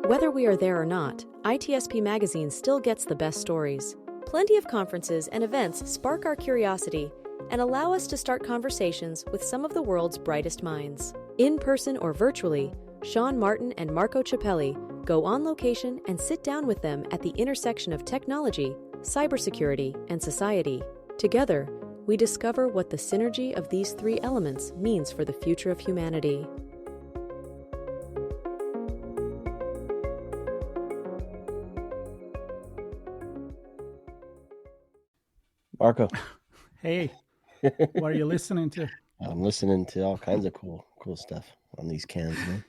Whether we are there or not, ITSP Magazine still gets the best stories. Plenty of conferences and events spark our curiosity and allow us to start conversations with some of the world's brightest minds. In person or virtually, Sean Martin and Marco Ciappelli go on location and sit down with them at the intersection of technology, cybersecurity, and society. Together, we discover what the synergy of these three elements means for the future of humanity. Marco. Hey, what are you listening to? I'm listening to all kinds of cool stuff on these cans, man.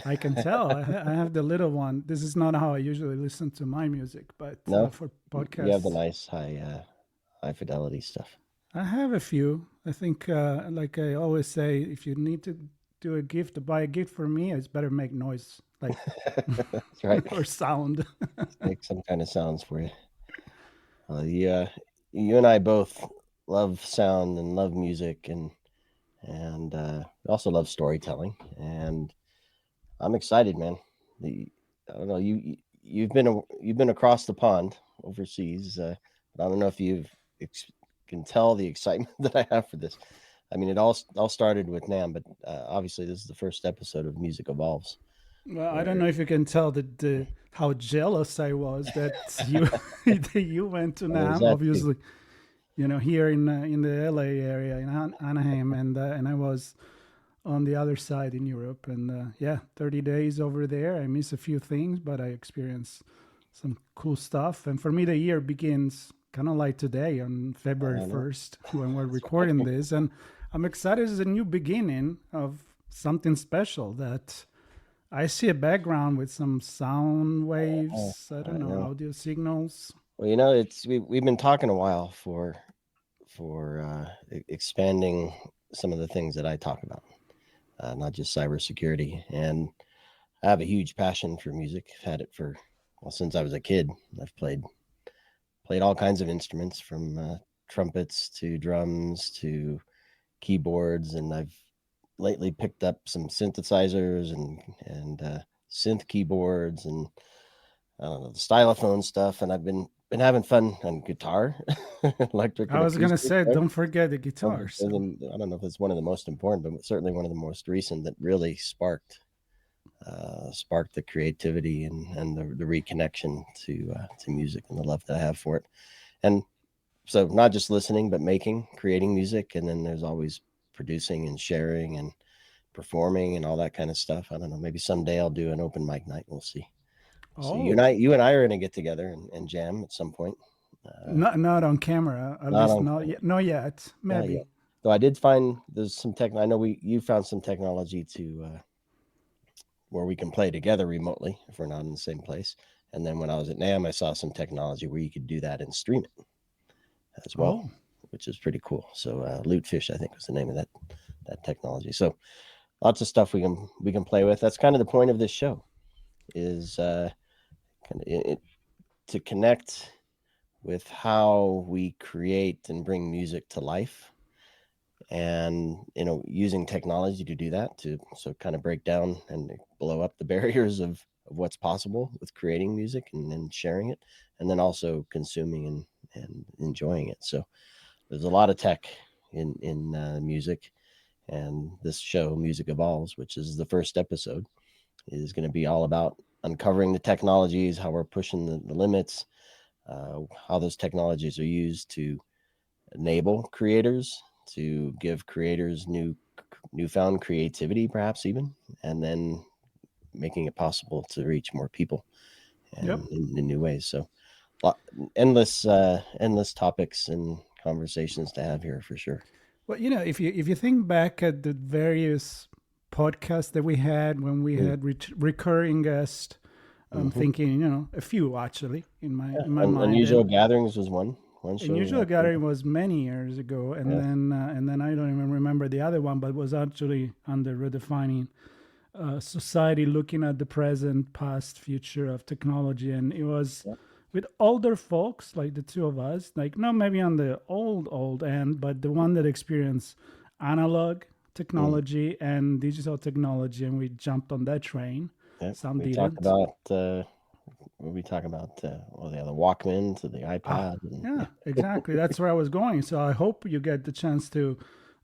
I can tell. I have the little one. This is not how I usually listen to my music, but No? for podcasts, You have the nice high fidelity stuff. I have a few. I think, like I always say, if you need to do a gift, to buy a gift for me, it's better make noise, like That's right. or sound. Make some kind of sounds for you. You and I both love sound and love music, and also love storytelling. And I'm excited, man. I don't know, you've been across the pond overseas. But I don't know if you can tell the excitement that I have for this. I mean, it all started with NAMM, but obviously this is the first episode of Music Evolves. Well, I don't know if you can tell that how jealous I was that you that you went to NAMM. Obviously, here in the LA area in Anaheim, and I was on the other side in Europe, and 30 days over there. I miss a few things, but I experienced some cool stuff. And for me, the year begins kind of like today on February 1st when we're recording this, and I'm excited. It's a new beginning of something special that I see a background with some sound waves. I don't know, audio signals. Well, we've been talking a while for expanding some of the things that I talk about, not just cybersecurity. And I have a huge passion for music. I've had it since I was a kid. I've played all kinds of instruments, from trumpets to drums to keyboards, and I've lately picked up some synthesizers and synth keyboards and the stylophone stuff, and I've been having fun on guitar, electric. I was gonna say, don't forget the guitars. I don't know if it's one of the most important, but certainly one of the most recent that really sparked the creativity and the reconnection to music and the love that I have for it. And so not just listening, but creating music, and then there's always producing and sharing and performing and all that kind of stuff. I don't know, maybe someday I'll do an open mic night. We'll see. So you and I are going to get together and jam at some point. Not on camera, at least not yet. Maybe. Not yet. Though I did find there's some tech. I know you found some technology to where we can play together remotely if we're not in the same place. And then when I was at NAMM, I saw some technology where you could do that and stream it as well, which is pretty cool. So Lootfish, I think, was the name of that technology. So lots of stuff we can play with. That's kind of the point of this show, is to connect with how we create and bring music to life, and using technology to do that, so kind of break down and blow up the barriers of what's possible with creating music and sharing it, and then also consuming and enjoying it. So there's a lot of tech in music, and this show, Music Evolves, which is the first episode, is going to be all about uncovering the technologies, how we're pushing the limits, how those technologies are used to enable creators, to give creators newfound creativity, perhaps even, and then making it possible to reach more people in new ways. So endless topics and conversations to have here for sure. Well, if you think back at the various podcasts that we had when we had recurring guests, I'm thinking, a few actually in my mind. Unusual Gatherings was one show. Unusual Gathering was many years ago, and then I don't even remember the other one, but it was actually under redefining society, looking at the present, past, future of technology, and it was with older folks like the two of us, like not maybe on the old end, but the one that experienced analog technology and digital technology, and we jumped on that train. Some We talked didn't. about what we talk about. Well, the Walkman to the iPad. Yeah, exactly. That's where I was going. So I hope you get the chance to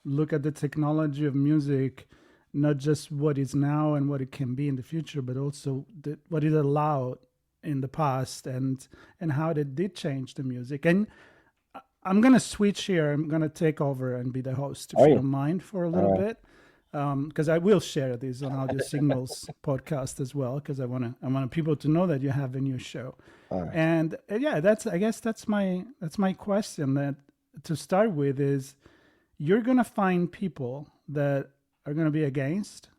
look at the technology of music, not just what is now and what it can be in the future, but also what it allowed in the past and how it did change the music. And I'm gonna switch here. I'm gonna take over and be the host, if Are you you? don't mind, for a All little right. bit, because I will share this on Audio Signals podcast as well, because I want people to know that you have a new show. All right. And yeah, I guess that's my question. That to start with is, you're gonna find people that are gonna be against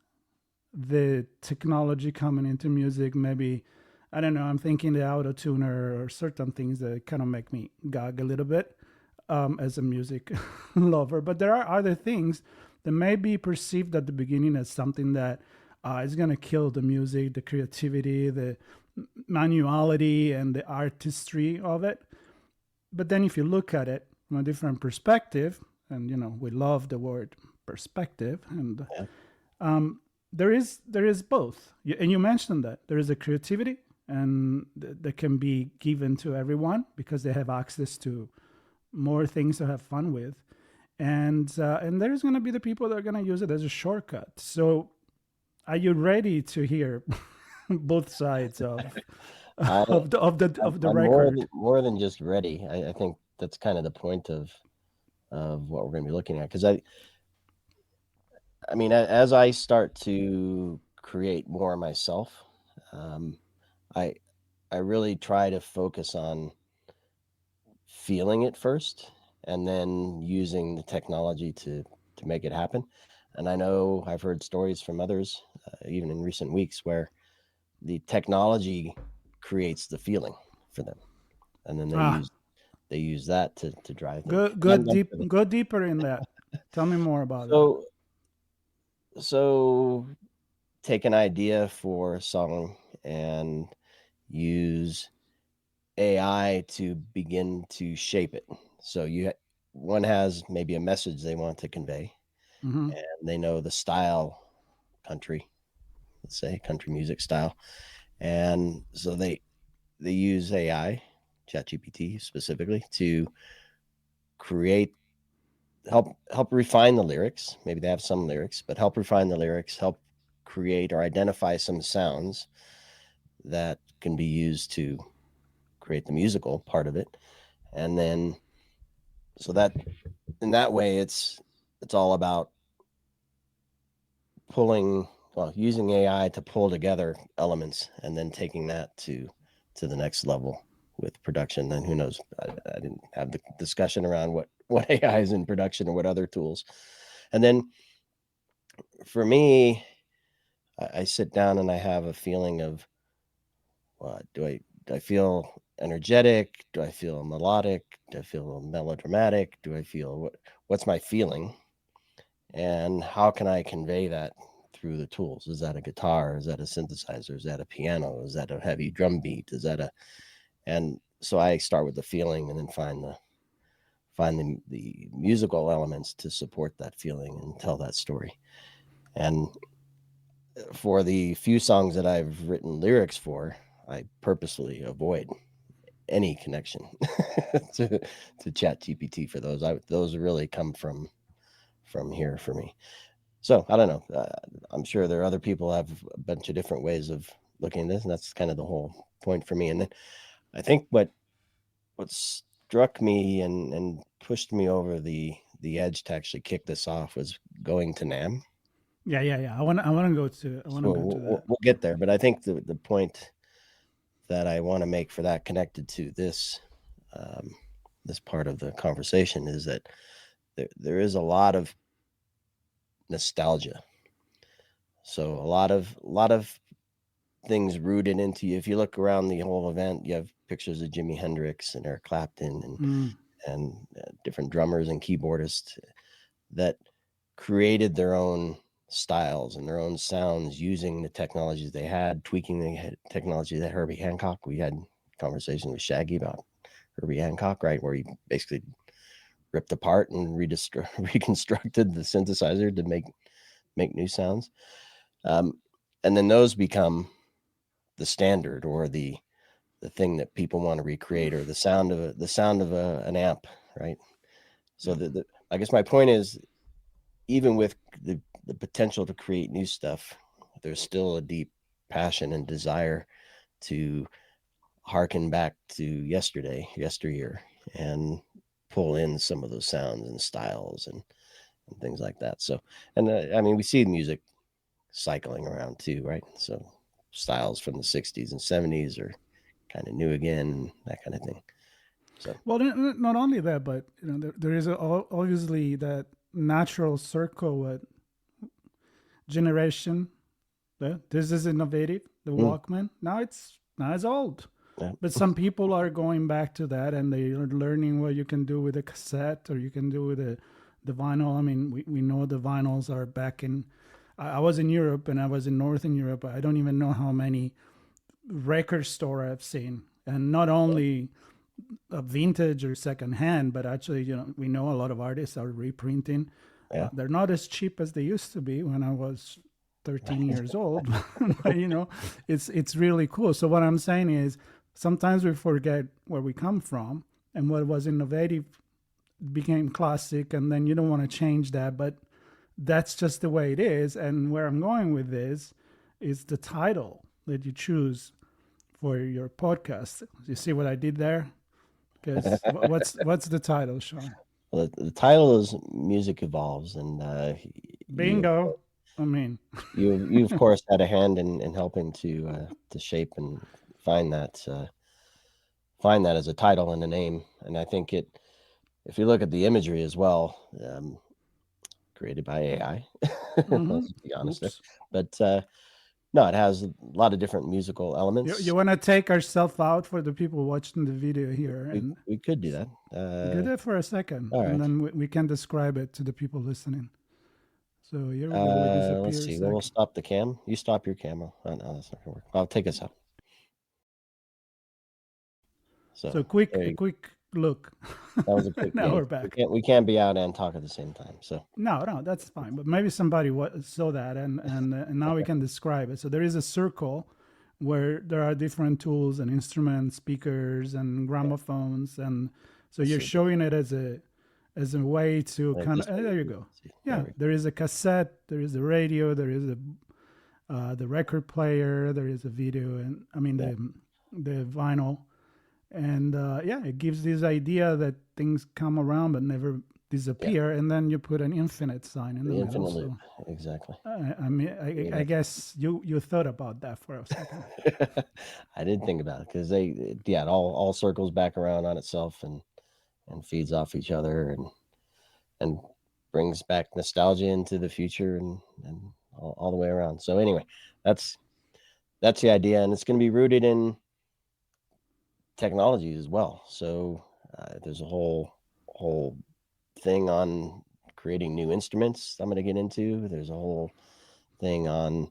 the technology coming into music. Maybe, I don't know, I'm thinking the auto tuner or certain things that kind of make me gag a little bit as a music lover. But there are other things that may be perceived at the beginning as something that is going to kill the music, the creativity, the manuality, and the artistry of it. But then if you look at it from a different perspective, and we love the word perspective, and there is both. And you mentioned that there is a creativity, and that can be given to everyone because they have access to more things to have fun with, and there's going to be the people that are going to use it as a shortcut. So, are you ready to hear both sides of the I'm record? more than just ready. I think that's kind of the point of what we're going to be looking at, because I mean, as I start to create more myself, I really try to focus on feeling it first, and then using the technology to make it happen. And I know I've heard stories from others, even in recent weeks, where the technology creates the feeling for them, and then Ah, they use that to drive them. go deeper in that. Tell me more about that. So so take an idea for a song and use AI to begin to shape it. So one has maybe a message they want to convey, Mm-hmm. and they know the style, country, let's say country music style, and so they use AI, ChatGPT specifically, to create help refine the lyrics. Maybe they have some lyrics, but help refine the lyrics, help create or identify some sounds that can be used to create the musical part of it. And then so that in that way it's all about using AI to pull together elements and then taking that to the next level with production. Then who knows? I didn't have the discussion around what AI is in production or what other tools. And then for me, I sit down and I have a feeling of, do I feel energetic? Do I feel melodic? Do I feel melodramatic? Do I feel what's my feeling? And how can I convey that through the tools? Is that a guitar? Is that a synthesizer? Is that a piano? Is that a heavy drum beat? And so I start with the feeling and then find the musical elements to support that feeling and tell that story. And for the few songs that I've written lyrics for, I purposely avoid any connection to ChatGPT for those. Those really come from here for me. So I don't know. I'm sure there are other people have a bunch of different ways of looking at this, and that's kind of the whole point for me. And then I think what struck me and pushed me over the edge to actually kick this off was going to NAMM. Yeah. I want to go to that. We'll get there, but I think the point that I want to make for that, connected to this this part of the conversation, is that there is a lot of nostalgia. So a lot of things rooted into you. If you look around the whole event, you have pictures of Jimi Hendrix and Eric Clapton and different drummers and keyboardists that created their own styles and their own sounds using the technologies they had, tweaking the technology that Herbie Hancock. We had conversations with Shaggy about Herbie Hancock, right, where he basically ripped apart and reconstructed the synthesizer to make new sounds. And then those become standard, or the thing that people want to recreate, or the sound of an amp, right? So I guess my point is, even with the potential to create new stuff, there's still a deep passion and desire to harken back to yesteryear, and pull in some of those sounds and styles and things like that. So, and I mean, we see music cycling around too, right? So styles from the 60s and 70s are kind of new again, that kind of thing. So, well, not only that, but there is obviously that natural circle with generation. This is innovative. The Walkman. Now it's old. yeah. But some people are going back to that, and they are learning what you can do with a cassette, or you can do with the vinyl. I mean, we know the vinyls are back in. I was in Europe, and I was in Northern Europe. I don't even know how many record store I've seen, and not only a vintage or secondhand, but actually, we know a lot of artists are reprinting. Yeah. They're not as cheap as they used to be when I was 13 years old. But it's really cool. So what I'm saying is, sometimes we forget where we come from, and what was innovative became classic, and then you don't want to change that, but that's just the way it is. And where I'm going with this is the title that you choose for your podcast. You see what I did there? Because what's the title, Sean? Well, the title is Music Evolves, and bingo. I mean, you of course had a hand in helping to shape and find that as a title and a name. And I think if you look at the imagery as well, created by AI, let's be honest there. But no, it has a lot of different musical elements. You want to take ourselves out for the people watching the video here, and we could do that. do that for a second, and then we can describe it to the people listening. So here we go. Let's see. We'll stop the cam. You stop your camera. Oh, no, that's not gonna work. I'll take us out. So a quick look. That was a quick. Now we're back. We can't be out and talk at the same time. So no, that's fine. But maybe somebody saw that, and now we can describe it. So there is a circle where there are different tools and instruments, speakers, and gramophones, and so you're showing it as a way to kind of. There you go. Yeah, there is a cassette, there is a radio, there is the record player, there is a video, and I mean the vinyl. And it gives this idea that things come around but never disappear, and then you put an infinite sign in the middle. So, exactly. I mean, I guess you thought about that for a second. I did think about it, because it all circles back around on itself and feeds off each other and brings back nostalgia into the future and all the way around. So anyway, that's the idea, and it's going to be rooted in technology as well. So there's a whole thing on creating new instruments I'm going to get into. There's a whole thing on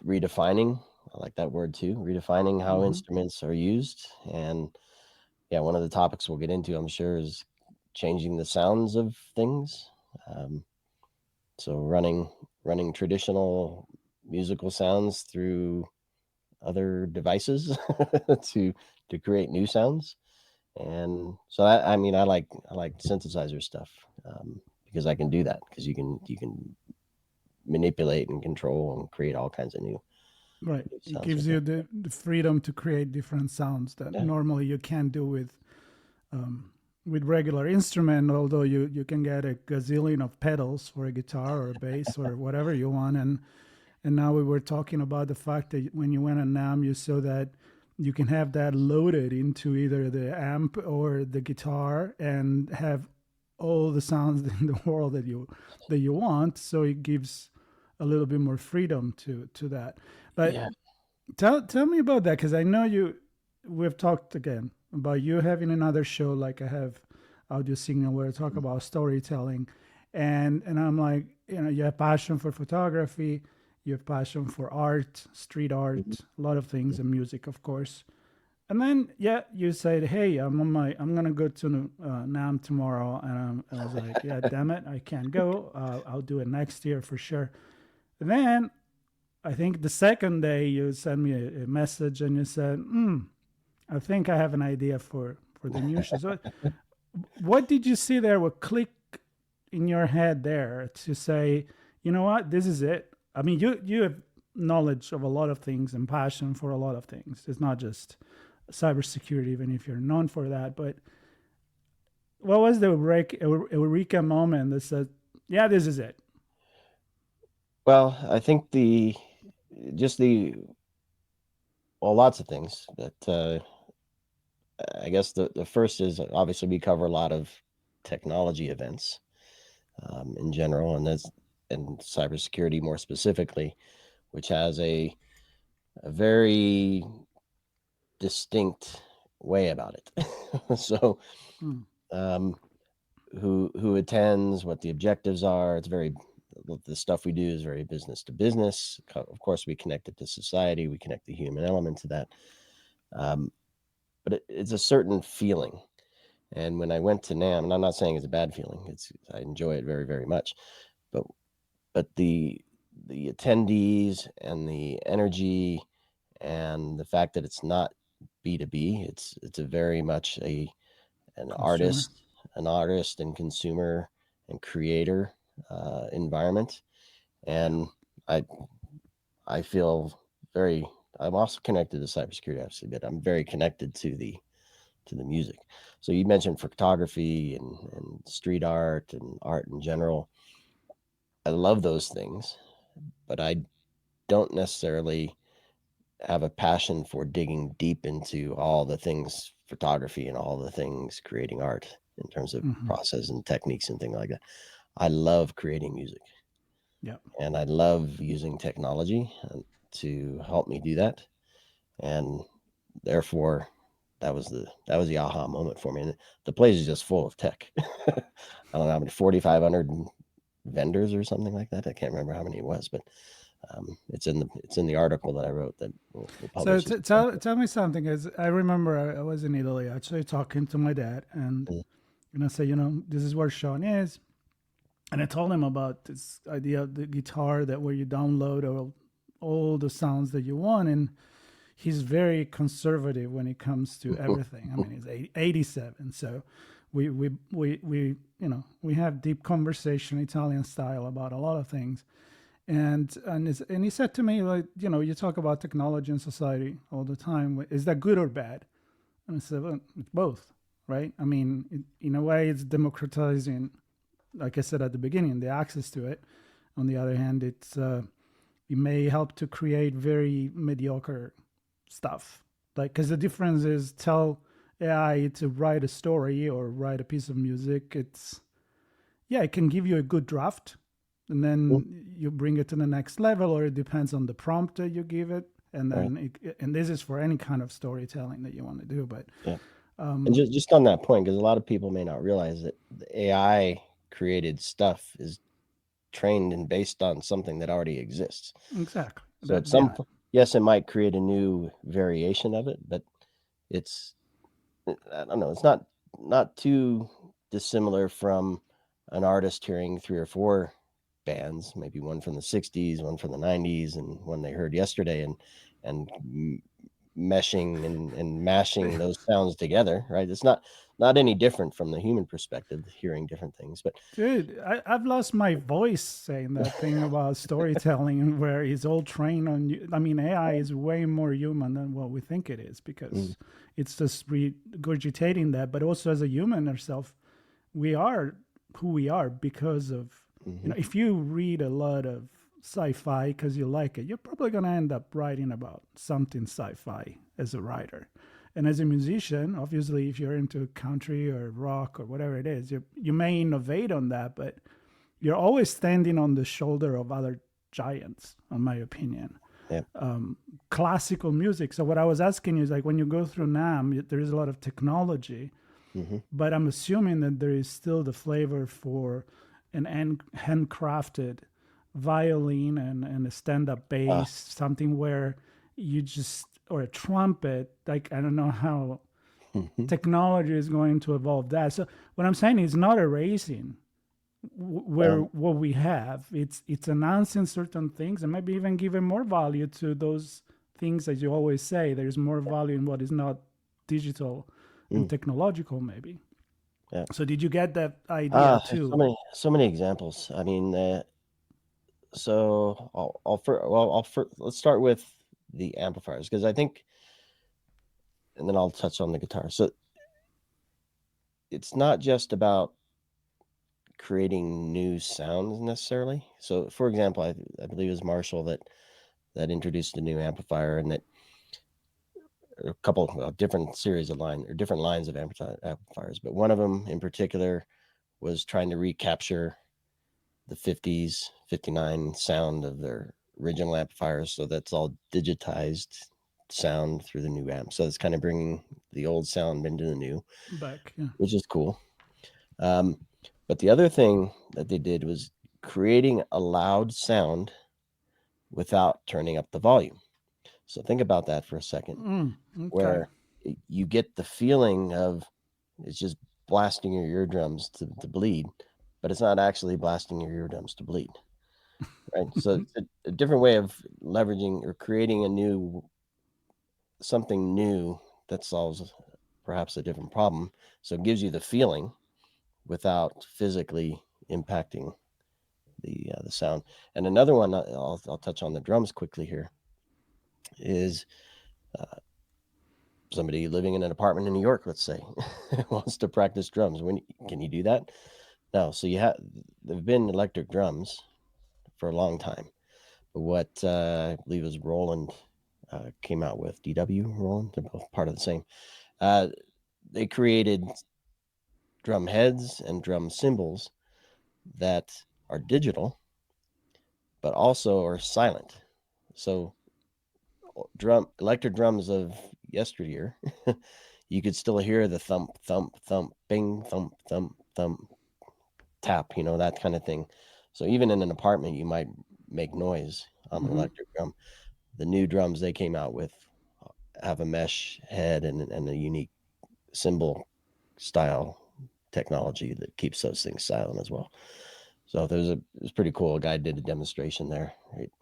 redefining. I like that word too. Redefining how instruments are used. And one of the topics we'll get into, I'm sure, is changing the sounds of things. So running traditional musical sounds through other devices to create new sounds. And so I like synthesizer stuff, because I can do that, because you can manipulate and control and create all kinds of new. Right. It gives you the freedom to create different sounds that normally you can't do with regular instrument, although you can get a gazillion of pedals for a guitar or a bass or whatever you want. And now we were talking about the fact that when you went on NAMM, you saw that you can have that loaded into either the amp or the guitar and have all the sounds in the world that you want. So it gives a little bit more freedom to that. But tell me about that, because I know we've talked again about you having another show, like I have Audio Signal, where I talk about storytelling, and I'm like, you have passion for photography, you have passion for art, street art, a lot of things, and music, of course. And then, you said, hey, I'm going to go to NAMM tomorrow. And I was like, damn it, I can't go. I'll do it next year for sure. And then I think the second day you sent me a message and you said, I think I have an idea for the new show. So what did you see there? What clicked in your head there to say, you know what, this is it? I mean, you have knowledge of a lot of things and passion for a lot of things. It's not just cybersecurity, even if you're known for that. But what was the eureka moment that said, yeah, this is it? Well, I think lots of things. But I guess the first is, obviously we cover a lot of technology events in general, and cybersecurity more specifically, which has a very distinct way about it. So who attends, what the objectives are, the stuff we do is very business to business. Of course, we connect it to society, we connect the human element to that. But it's a certain feeling. And when I went to NAMM, and I'm not saying it's a bad feeling, I enjoy it very, very much, but the attendees and the energy and the fact that it's not B2B, it's a very much an Consumer. artist and consumer and creator environment. And I feel I'm also connected to cybersecurity, obviously, but I'm very connected to the music. So you mentioned photography and street art and art in general. I love those things, but I don't necessarily have a passion for digging deep into all the things photography and all the things creating art in terms of process and techniques and things like that. I love creating music. Yeah. And I love using technology to help me do that. And therefore that was the aha moment for me. And the place is just full of tech. I don't know how many, 4,500 vendors or something like that. I can't remember how many it was, but it's in the article that I wrote that we'll publish. So tell me something, because I remember I was in Italy actually talking to my dad, and I say, this is where Sean is, and I told him about this idea of the guitar where you download all the sounds that you want, and he's very conservative when it comes to everything. I mean, he's 87, so we have deep conversation, Italian style, about a lot of things. And he said to me, like, you talk about technology and society all the time. Is that good or bad? And I said, well, it's both, right? I mean, in a way, it's democratizing, like I said at the beginning, the access to it. On the other hand, it may help to create very mediocre stuff. Like, because the difference is, tell AI to write a story or write a piece of music. It can give you a good draft, and then you bring it to the next level, or it depends on the prompt that you give it. And then, and this is for any kind of storytelling that you want to do. But and just on that point, because a lot of people may not realize that the AI created stuff is trained and based on something that already exists. Exactly. So yes, it might create a new variation of it, but I don't know, it's not too dissimilar from an artist hearing 3 or 4 bands, maybe one from the 60s, one from the 90s, and one they heard yesterday, and meshing and mashing those sounds together, right? It's not any different from the human perspective, hearing different things. But dude, I've lost my voice saying that thing about storytelling, where it's all trained on you. I mean, AI is way more human than what we think it is, because it's just regurgitating that. But also, as a human ourselves, we are who we are because of, if you read a lot of sci-fi because you like it, you're probably going to end up writing about something sci-fi as a writer. And as a musician, obviously, if you're into country or rock or whatever it is, you may innovate on that, but you're always standing on the shoulder of other giants, in my opinion. Yeah. Classical music. So what I was asking you is, like, when you go through NAMM, there is a lot of technology, but I'm assuming that there is still the flavor for an handcrafted violin and a stand-up bass, something where you just, or a trumpet. Like, I don't know how technology is going to evolve that. So what I'm saying is not erasing where what we have, it's announcing certain things and maybe even giving more value to those things. As you always say, there's more value in what is not digital and technological, maybe. Yeah. So did you get that idea There's too? so many examples. I mean, so let's start with the amplifiers, because I think, and then I'll touch on the guitar. So it's not just about creating new sounds necessarily. So, for example, I believe it was Marshall that introduced a new amplifier, and that a couple different series of different lines of amplifiers, but one of them in particular was trying to recapture the 50s, 59 sound of their original amplifiers. So that's all digitized sound through the new amp. So it's kind of bringing the old sound into the new, Back, yeah. which is cool. But the other thing that they did was creating a loud sound without turning up the volume. So think about that for a second, Okay. where you get the feeling of it's just blasting your eardrums to bleed, but it's not actually blasting your eardrums to bleed, right? So it's a different way of leveraging or creating something new that solves perhaps a different problem. So it gives you the feeling without physically impacting the sound. And another one, I'll touch on the drums quickly here, is somebody living in an apartment in New York, let's say, wants to practice drums. Can you do that? No. So there've been electric drums for a long time, but what I believe is Roland came out with, DW Roland, they're both part of the same. They created drum heads and drum cymbals that are digital, but also are silent. So electric drums of yesteryear, you could still hear the thump, thump, thump, bing, thump, thump, thump, tap, that kind of thing. So even in an apartment, you might make noise on an electric drum. The new drums they came out with have a mesh head and a unique cymbal style technology that keeps those things silent as well. So it was pretty cool. A guy did a demonstration there. Right?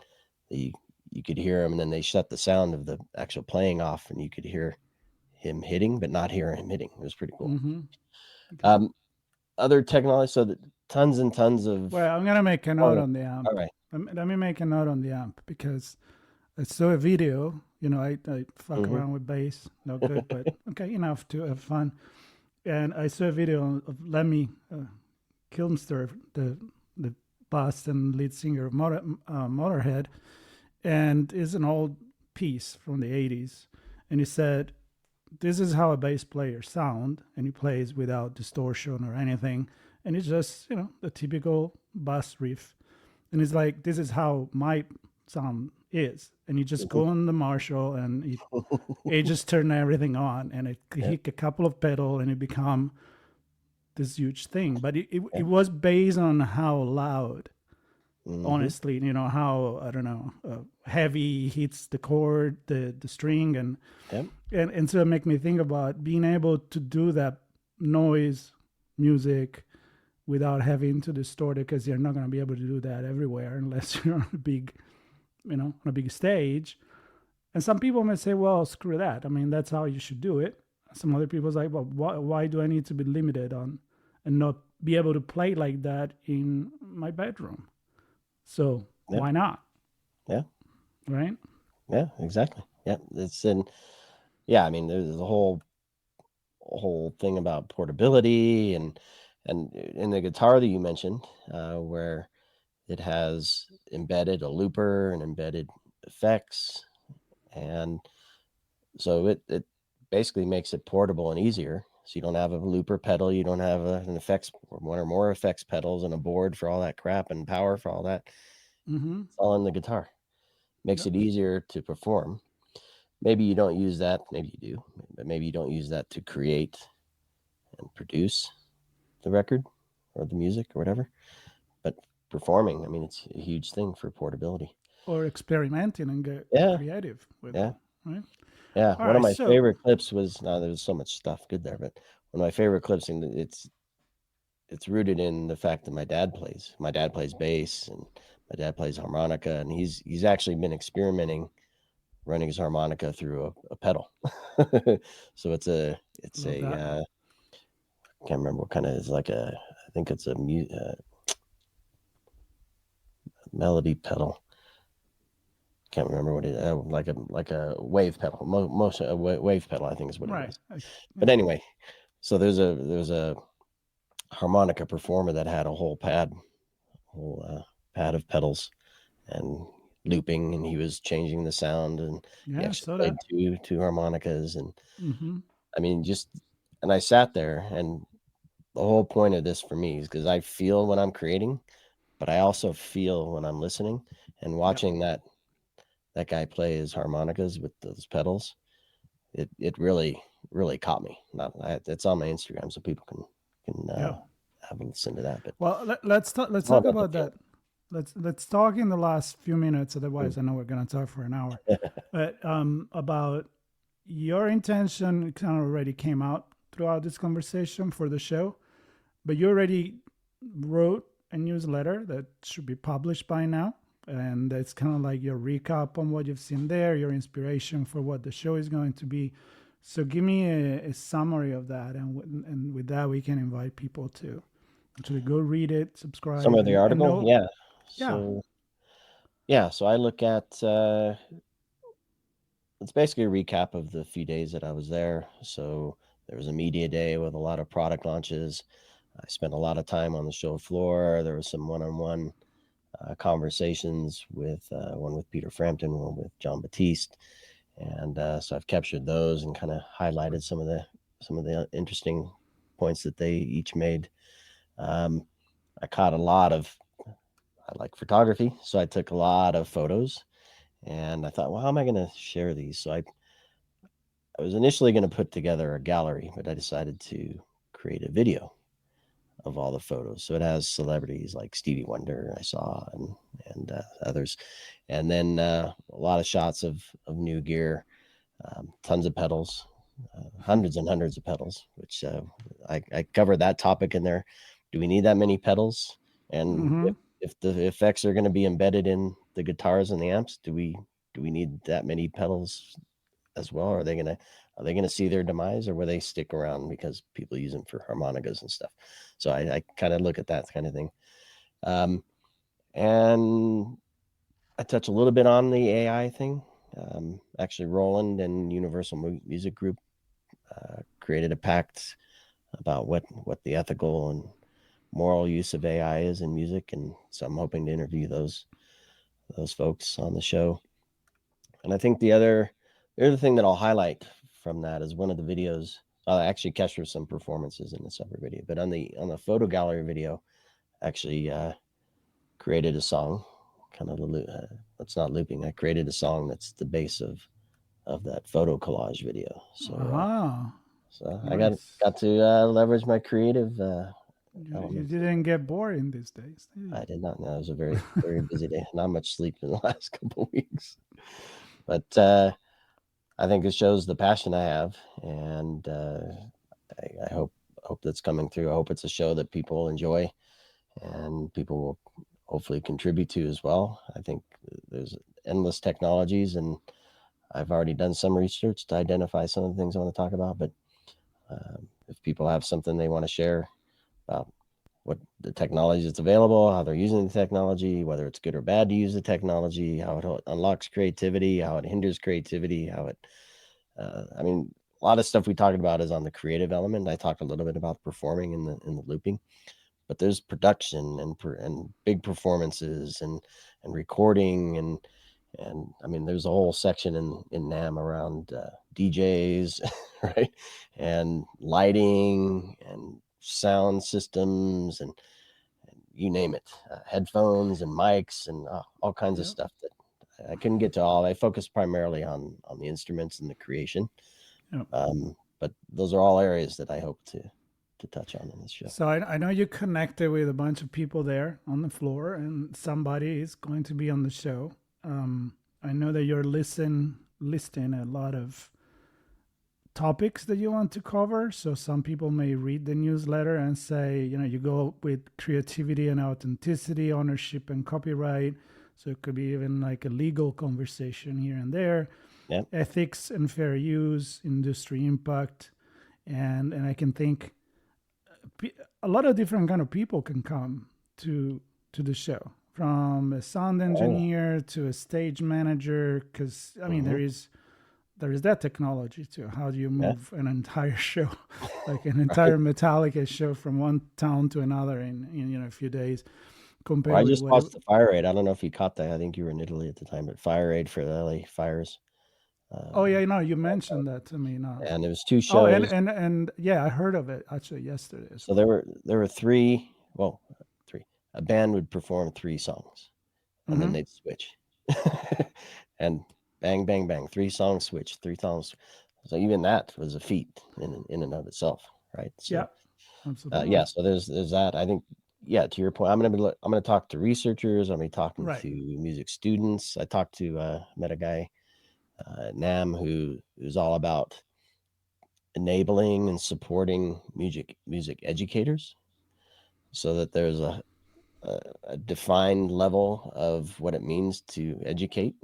You could hear him, and then they shut the sound of the actual playing off, and you could hear him hitting, but not hear him hitting. It was pretty cool. Okay. Other technology, so tons and tons of. Well, I'm gonna make a note on the amp. All right. Let me make a note on the amp, because I saw a video. I fuck around with bass, no good, but okay enough to have fun. And I saw a video of Lemmy Kilmister, the bass and lead singer of Motorhead, and it's an old piece from the 80s. And he said, this is how a bass player sound, and he plays without distortion or anything. And it's just, the typical bass riff. And it's like, this is how my sound is. And you just go on the Marshall, and it just turn everything on, and it hit a couple of pedals, and it become this huge thing. But it was based on how loud, honestly, how, I don't know, heavy hits the chord, the string, and so it make me think about being able to do that noise music without having to distort it, because you're not going to be able to do that everywhere unless you're on a big, on a big stage. And some people may say, well, screw that. I mean, that's how you should do it. Some other people say, well, why do I need to be limited on and not be able to play like that in my bedroom? So why not? Yeah. Right? Yeah, exactly. Yeah. I mean, there's the whole thing about portability and in the guitar that you mentioned, where it has embedded a looper and embedded effects. And so it basically makes it portable and easier. So you don't have a looper pedal, you don't have an effects, one or more effects pedals, and a board for all that crap and power for all that. It's all in the guitar. Makes it easier to perform. Maybe you don't use that, maybe you do, but maybe you don't use that to create and produce the record or the music or whatever. But performing, I mean, it's a huge thing for portability. Or experimenting and get creative with it, right? Yeah, one of my favorite clips was, there was so much stuff good there, but one of my favorite clips, and it's rooted in the fact that my dad plays bass, and my dad plays harmonica, and he's actually been experimenting running his harmonica through a pedal. So it's a I can't remember what kind of, it's like I think it's a melody pedal. Can't remember what it is. Like a wave pedal. Most wave pedal, I think, is what it is. But anyway, so there's a harmonica performer that had a whole pad of pedals and looping, and he was changing the sound, and he actually played two harmonicas, and I mean, and I sat there, and the whole point of this for me is because I feel when I'm creating, but I also feel when I'm listening, and watching that guy play his harmonicas with those pedals. It really caught me. It's on my Instagram, so people can have a listen to that. But well, let's talk about that. Let's talk in the last few minutes. Otherwise, I know we're going to talk for an hour. But about your intention, kind of already came out throughout this conversation for the show. But you already wrote a newsletter that should be published by now. And it's kind of like your recap on what you've seen there, your inspiration for what the show is going to be. So give me a summary of that. And with that, we can invite people to actually go read it, subscribe. Some of the article? So I look at, it's basically a recap of the few days that I was there. So there was a media day with a lot of product launches. I spent a lot of time on the show floor. There was some one-on-one conversations with one with Peter Frampton, one with John Batiste, and so I've captured those and kind of highlighted some of the interesting points that they each made. I caught I like photography, so I took a lot of photos, and I thought, well, how am I going to share these? So I was initially going to put together a gallery, but I decided to create a video of all the photos. So it has celebrities like Stevie Wonder I saw, and others, and then a lot of shots of new gear, tons of pedals, hundreds and hundreds of pedals, which I covered that topic in there. Do we need that many pedals? And if the effects are going to be embedded in the guitars and the amps, do we need that many pedals as well? Are they going to see their demise, or will they stick around because people use them for harmonicas and stuff? So I kind of look at that kind of thing. And I touch a little bit on the AI thing. Actually, Roland and Universal Music Group created a pact about what the ethical and moral use of AI is in music. And so I'm hoping to interview those folks on the show. And I think the other thing that I'll highlight from that is one of the videos. I actually captured some performances in a separate video, but on the photo gallery video, actually created a song, kind of that's not looping. I created a song that's the base of that photo collage video. So, so nice. I got to leverage my creative. You didn't get bored in these days, did you? I did not. No, it was a very very busy day. Not much sleep in the last couple of weeks, but I think it shows the passion I have, and I hope that's coming through. I hope it's a show that people enjoy, and people will hopefully contribute to as well. I think there's endless technologies, and I've already done some research to identify some of the things I want to talk about. But if people have something they want to share about what the technology that's available, how they're using the technology, whether it's good or bad to use the technology, how it unlocks creativity, how it hinders creativity, how it, I mean, a lot of stuff we talked about is on the creative element. I talked a little bit about performing in the looping, but there's production and big performances and recording and I mean, there's a whole section in NAMM around DJs, right? And lighting and sound systems and you name it, headphones and mics and all kinds of stuff that I couldn't get to all. I focused primarily on the instruments and the creation. But those are all areas that I hope to touch on in this show. So I know you connected with a bunch of people there on the floor, and somebody is going to be on the show. I know that you're listing a lot of topics that you want to cover. So some people may read the newsletter and say, you go with creativity and authenticity, ownership and copyright. So it could be even like a legal conversation here and there, ethics and fair use, industry impact. And I can think a lot of different kind of people can come to the show, from a sound engineer to a stage manager, because I mean there is that technology too. How do you move an entire show, like an entire Metallica show, from one town to another in a few days? I just watched the fire raid. I don't know if you caught that. I think you were in Italy at the time, but fire raid for the LA fires. You mentioned that to me now. And it was 2 shows. And yeah, I heard of it actually yesterday. So there were 3. Well, 3. A band would perform 3 songs, and then they'd switch, and bang, bang, bang. 3 songs switch. 3 songs. So even that was a feat in and of itself, right? So, yeah, absolutely. So there's that. I think. Yeah, to your point, I'm gonna talk to researchers. I'm gonna be talking to music students. I met a guy at NAMM who's all about enabling and supporting music educators, so that there's a defined level of what it means to educate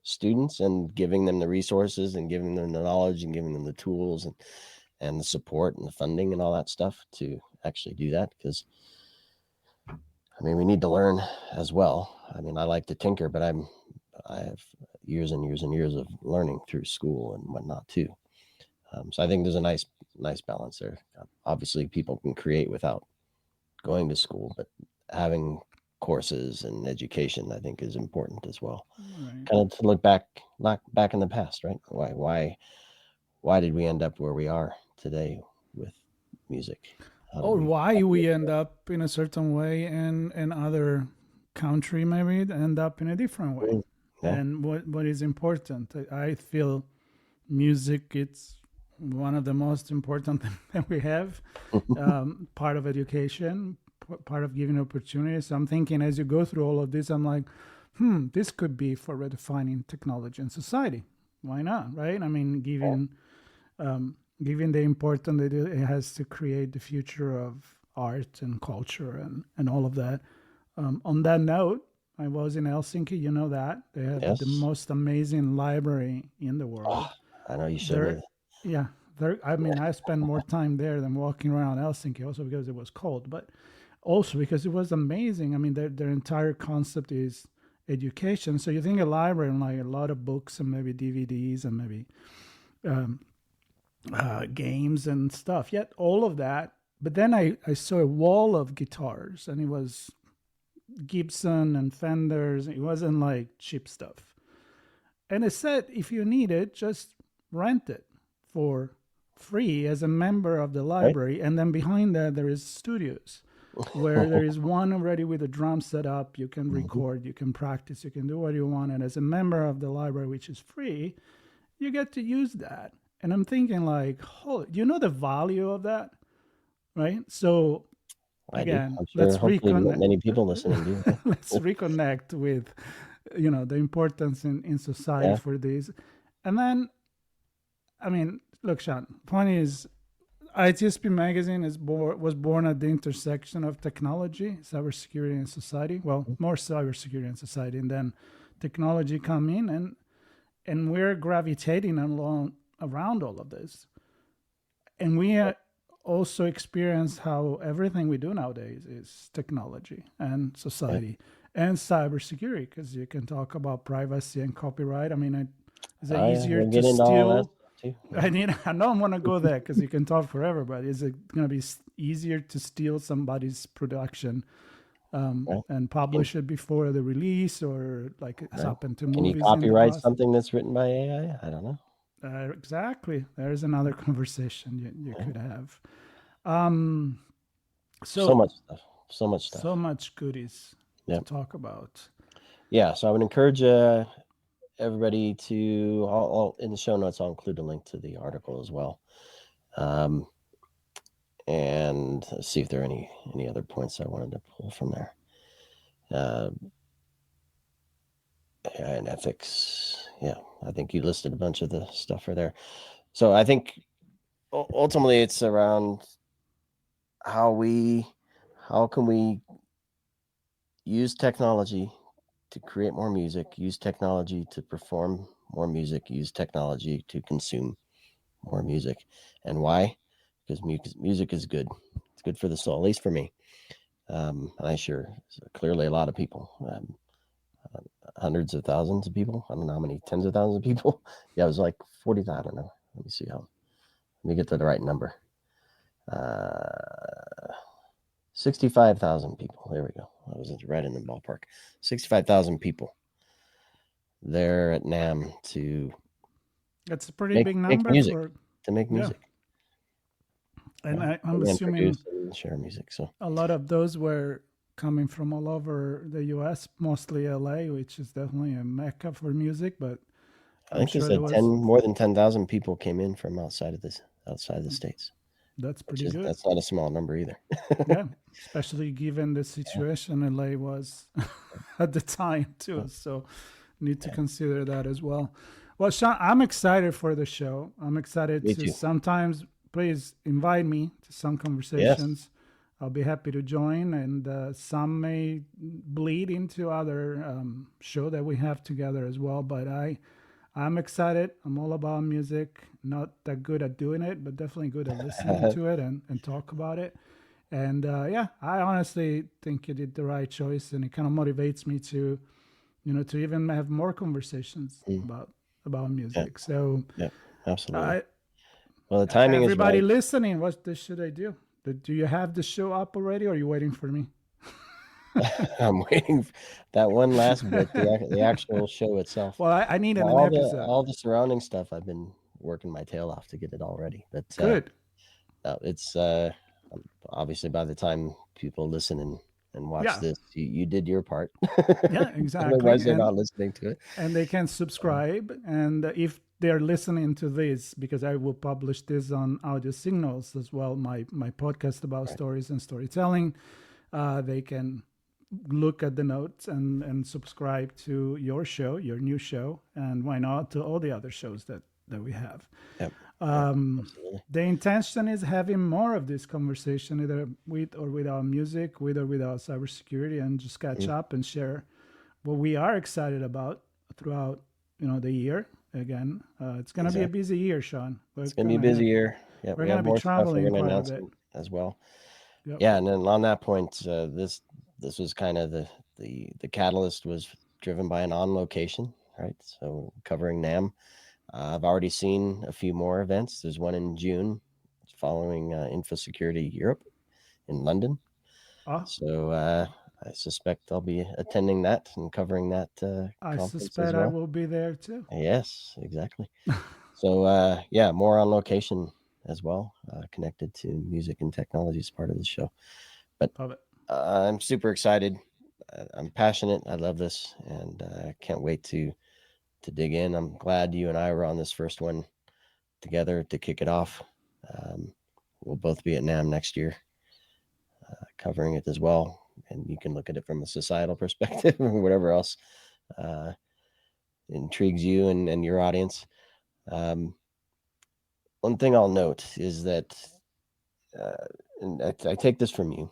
students, and giving them the resources and giving them the knowledge and giving them the tools and the support and the funding and all that stuff to actually do that. Because I mean, we need to learn as well. I mean, I like to tinker, but I have years and years and years of learning through school and whatnot too. So I think there's a nice balance there. Obviously, people can create without going to school, but having courses and education, I think, is important as well. Right. Kind of to look back in the past, right? Why did we end up where we are today with music? Or why we end up in a certain way and other country maybe end up in a different way. Yeah. And what is important? I feel music, it's one of the most important things that we have, part of education, part of giving opportunities. So I'm thinking, as you go through all of this, I'm like, this could be for redefining technology and society. Why not, right? I mean, given the importance that it has to create the future of art and culture and all of that. On that note, I was in Helsinki, you know that. They have the most amazing library in the world. I know you should. Yeah. I spent more time there than walking around Helsinki, also because it was cold, but also because it was amazing. I mean, their entire concept is education. So you think a library and like a lot of books and maybe DVDs and maybe games and stuff, yet all of that. But then I saw a wall of guitars, and it was Gibson and Fenders. It wasn't like cheap stuff. And it said, if you need it, just rent it for free as a member of the library. Right. And then behind that, there is studios where there is one already with a drum set up. You can record, you can practice, you can do what you want. And as a member of the library, which is free, you get to use that. And I'm thinking like, do you know the value of that? Right? So again, let's reconnect. Many people listening to let's reconnect with, the importance in society for this. And then, I mean, look, Sean, point is, ITSP magazine was born at the intersection of technology, cybersecurity, and society. Well, more cybersecurity and society, and then technology come in, and we're gravitating around all of this. And we also experience how everything we do nowadays is technology and society and cybersecurity, because you can talk about privacy and copyright. I mean, is it easier to steal? I know I'm going to go there because you can talk forever, but is it going to be easier to steal somebody's production and publish it before the release, or like it's happened to movies? Can you copyright something that's written by AI? I don't know. Exactly. There's another conversation you could have. So much stuff. So much goodies to talk about. Yeah. So I would encourage everybody to, I'll in the show notes, I'll include a link to the article as well. And let's see if there are any other points I wanted to pull from there. And ethics. Yeah, I think you listed a bunch of the stuff for there. So I think ultimately it's around how can we use technology to create more music, use technology to perform more music, use technology to consume more music. And why? Because music is good. It's good for the soul, at least for me. And I sure clearly a lot of people, hundreds of thousands of people. I don't know how many, tens of thousands of people. Yeah, it was like 40. I don't know. Let me see how. Let me get to the right number. 65,000 people. There we go. I was right in the ballpark. 65,000 people there at NAMM to That's a pretty big make number music, for to make music. And Yeah. I'm And assuming produce and share music. So a lot of those were coming from all over the U.S., mostly LA, which is definitely a mecca for music. But I I'm think they sure there said was. more than 10,000 people came in from outside of the states. That's Which pretty is good. that's not a small number either. Yeah, especially given the situation LA was at the time too. So need to consider that as well. Well, Sean, I'm excited for the show. I'm excited Me to too. sometimes please invite me to some conversations. Yes. I'll be happy to join, and some may bleed into other show that we have together as well. But I'm excited. I'm all about music. Not that good at doing it, but definitely good at listening to it and talk about it. And yeah, I honestly think you did the right choice, and it kind of motivates me to, to even have more conversations about Yeah. music. So, Yeah. Absolutely. I Well, the timing is everybody right. listening, what should I do? Do you have the show up already, or are you waiting for me? I'm waiting for that one last bit, the actual show itself. Well, I needed an episode. All the surrounding stuff, I've been working my tail off to get it all ready. But Good. it's obviously by the time people listen and watch Yeah. this, you did your part. Yeah, exactly. Otherwise, they're not listening to it. And they can subscribe. And if they're listening to this, because I will publish this on audio signals as well, my podcast about stories and storytelling, they can look at the notes and subscribe to your show, your new show, and why not to all the other shows that we have. Yep. The intention is having more of this conversation, either with or without music, with or without cybersecurity, and just catch up and share what we are excited about throughout the year. Again, it's going to be a busy year, Sean. It's going to be a busy year. Yeah, we're going to be traveling quite a bit as well. Yep. Yeah, and then on that point, this was kind of the catalyst was driven by an on location, right? So covering NAMM. I've already seen a few more events. There's one in June following InfoSecurity Europe in London. So I suspect I'll be attending that and covering that I conference suspect as well. I will be there too. Yes, exactly. So yeah, more on location as well, connected to music and technology as part of the show. But I'm super excited. I'm passionate. I love this, and I can't wait to dig in. I'm glad you and I were on this first one together to kick it off. We'll both be at NAMM next year, covering it as well. And you can look at it from a societal perspective or whatever else intrigues you and your audience. One thing I'll note is that, and I take this from you,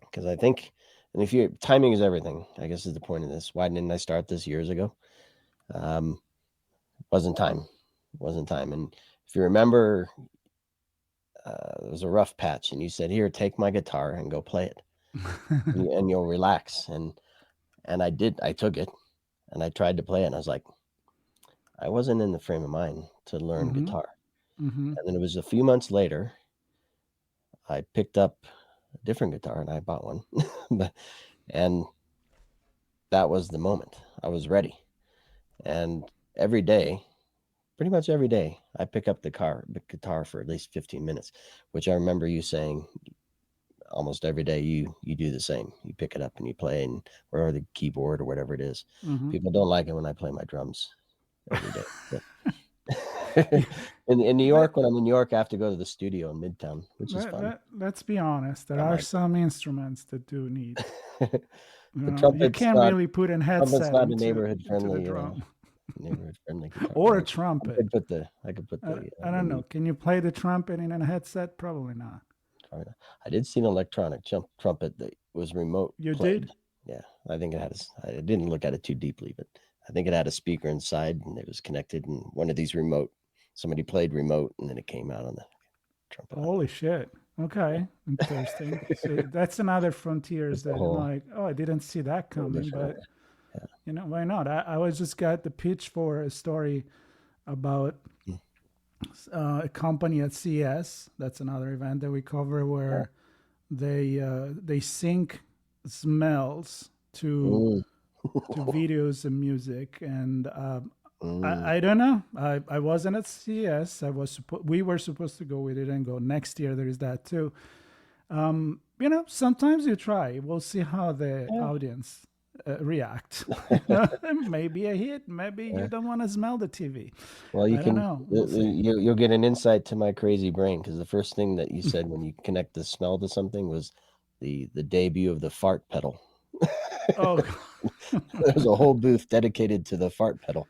because I think, and if you timing is everything, I guess is the point of this. Why didn't I start this years ago? Wasn't time. And if you remember, there was a rough patch, and you said, "Here, take my guitar and go play it, and you'll relax." And I did. I took it, and I tried to play it, and I was like, I wasn't in the frame of mind to learn guitar. And then it was a few months later, I picked up a different guitar, and I bought one, and that was the moment. I was ready, and every day. Pretty much every day, I pick up the guitar for at least 15 minutes, which I remember you saying almost every day you do the same. You pick it up and you play, or the keyboard or whatever it is. People don't like it when I play my drums every day. in New York, when I'm in New York, I have to go to the studio in Midtown, which is fun. Let's be honest. There are some instruments that do need. The trumpet. You can't really put in headset. Trumpet's not a neighborhood friendly. drum. neighborhood-friendly guitar. Or a I trumpet. I could put the. I don't know. Can you play the trumpet in a headset? Probably not. I did see an electronic trumpet that was remote. You played. did? Yeah, I think it had. I didn't look at it too deeply, but I think it had a speaker inside, and it was connected. And one of these somebody played remote, and then it came out on the trumpet. Holy shit! Okay, interesting. So that's another frontiers that I'm like, oh, I didn't see that coming, but why not? I was just got the pitch for a story about a company at CES. That's another event that we cover where they sync smells to videos and music, and I don't know. I wasn't at CES. We were supposed to go. We didn't go. Next year there is that too. Sometimes you try. We'll see how the audience react. Maybe a hit. Maybe you don't want to smell the TV. Well, you can. Don't know. You'll get an insight to my crazy brain, because the first thing that you said when you connect the smell to something was the debut of the fart pedal. Oh, there's a whole booth dedicated to the fart pedal.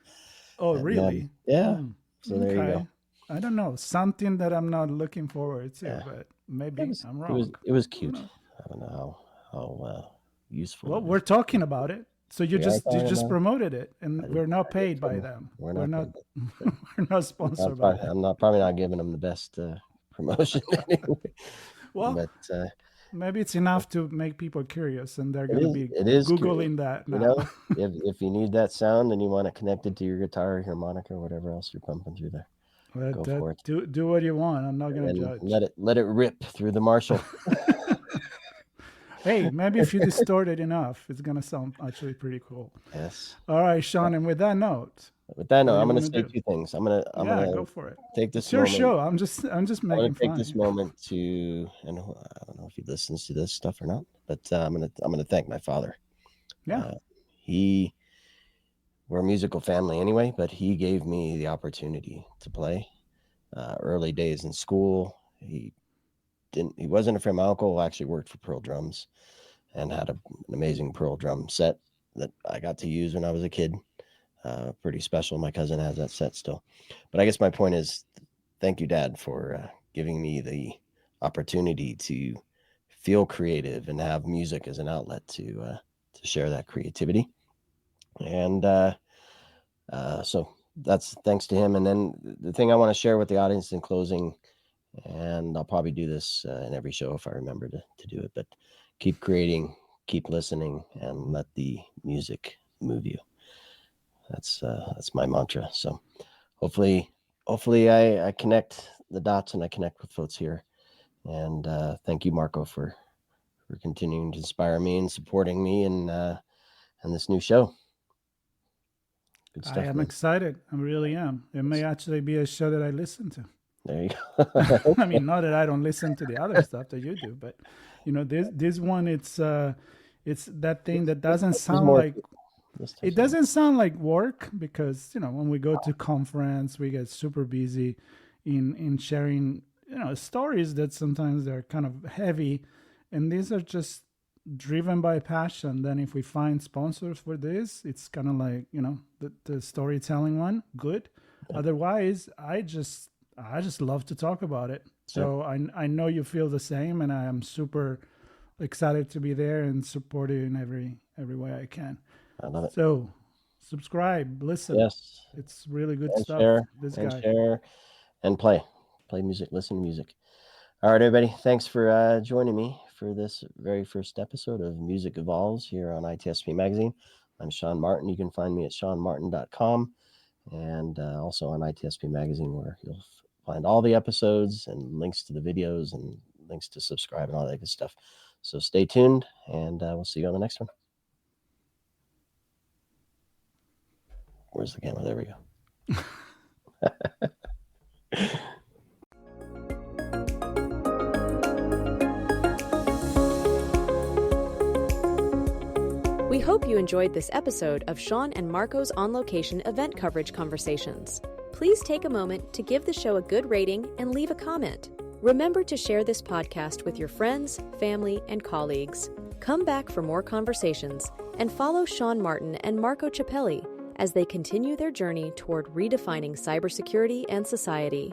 Oh, really? Yeah. So there you go. I don't know, something that I'm not looking forward to, but maybe I'm wrong. It was cute. I don't know how useful. Well, we're talking about it, so you just promoted it, and we're not paid by them. We're not we're not sponsored by them. I'm probably not giving them the best promotion anyway. Well, but maybe it's enough to make people curious, and they're going to be Googling that now. If you need that sound and you want it connected to your guitar or harmonica or whatever else you're pumping through there, go for it. Do what you want. I'm not going to judge. Let it rip through the Marshall. Hey, maybe if you distort it enough, it's going to sound actually pretty cool. Yes. All right, Sean, and with that note, I'm going to say two things. I'm going to go for it. Take this. It's your show. I'm just making fun. Take this moment to, and I don't know if he listens to this stuff or not, but I'm going to thank my father. Yeah. We're a musical family anyway, but he gave me the opportunity to play. Early days in school, he wasn't a friend. My uncle actually worked for Pearl Drums and had an amazing Pearl drum set that I got to use when I was a kid. Pretty special. My cousin has that set still. But I guess my point is, thank you, Dad, for giving me the opportunity to feel creative and have music as an outlet to share that creativity. And so that's thanks to him. And then the thing I want to share with the audience in closing, and I'll probably do this in every show if I remember to do it, but keep creating, keep listening, and let the music move you. That's my mantra. So hopefully I connect the dots and I connect with folks here. And thank you, Marco, for continuing to inspire me and supporting me and this new show. Good stuff. I am excited. I really am. It may actually be a show that I listen to. There you go. I mean, not that I don't listen to the other stuff that you do, but this one, it's that thing that doesn't sound like. It doesn't sound like work, because when we go to conference, we get super busy in sharing stories that sometimes they're kind of heavy, and these are just driven by passion. Then if we find sponsors for this, it's kind of like the storytelling one, good. Otherwise, I just love to talk about it. So I know you feel the same, and I am super excited to be there and support you in every way I can. I love it. So subscribe, listen. Yes. It's really good and stuff. Share and play music, listen to music. All right, everybody. Thanks for joining me for this very first episode of Music Evolves here on ITSP Magazine. I'm Sean Martin. You can find me at seanmartin.com and also on ITSP Magazine, where you'll find all the episodes and links to the videos and links to subscribe and all that good stuff. So stay tuned, and we'll see you on the next one. Where's the camera? There we go. We hope you enjoyed this episode of Sean and Marco's on-location event coverage conversations. Please take a moment to give the show a good rating and leave a comment. Remember to share this podcast with your friends, family, and colleagues. Come back for more conversations and follow Sean Martin and Marco Ciappelli as they continue their journey toward redefining cybersecurity and society.